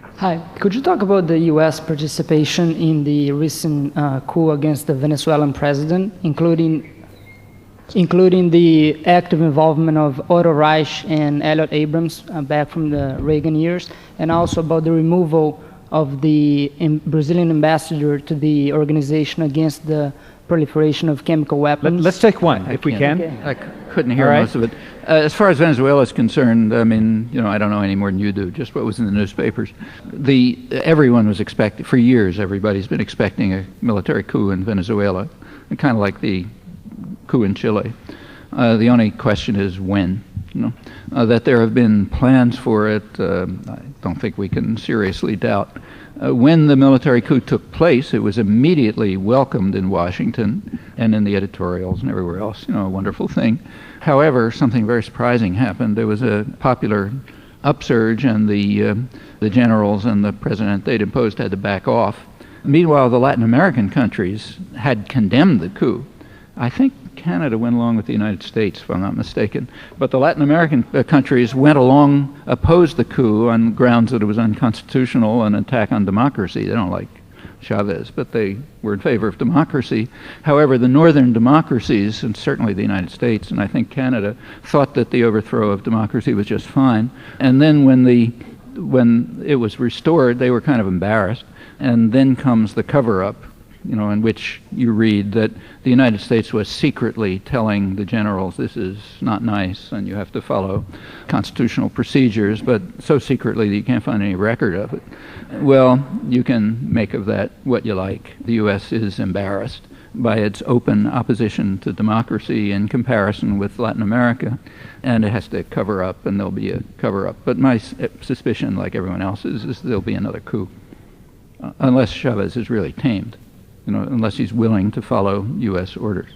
Hi, could you talk about the U.S. participation in the recent coup against the Venezuelan president, including the active involvement of Otto Reich and Elliot Abrams back from the Reagan years, and also about the removal of the Brazilian ambassador to the Organization Against the Proliferation of Chemical Weapons? Let's take one, if we can. Okay. I couldn't hear most of it. As far as Venezuela is concerned, I mean, I don't know any more than you do, just what was in the newspapers. Everyone was expecting, for years, everybody's been expecting a military coup in Venezuela, kind of like the coup in Chile. The only question is when. That there have been plans for it, I don't think we can seriously doubt. When the military coup took place, it was immediately welcomed in Washington and in the editorials and everywhere else, a wonderful thing. However, something very surprising happened. There was a popular upsurge, and the generals and the president they'd imposed had to back off. Meanwhile, the Latin American countries had condemned the coup. I think Canada went along with the United States, if I'm not mistaken. But the Latin American countries went along, opposed the coup on grounds that it was unconstitutional, an attack on democracy. They don't like Chavez, but they were in favor of democracy. However, the northern democracies, and certainly the United States, and I think Canada, thought that the overthrow of democracy was just fine. And then when it was restored, they were kind of embarrassed. And then comes the cover-up, in which you read that the United States was secretly telling the generals, this is not nice and you have to follow constitutional procedures, but so secretly that you can't find any record of it. Well, you can make of that what you like. The U.S. is embarrassed by its open opposition to democracy in comparison with Latin America, and it has to cover up, and there'll be a cover-up. But my suspicion, like everyone else's, is there'll be another coup, unless Chavez is really tamed. Unless he's willing to follow U.S. orders.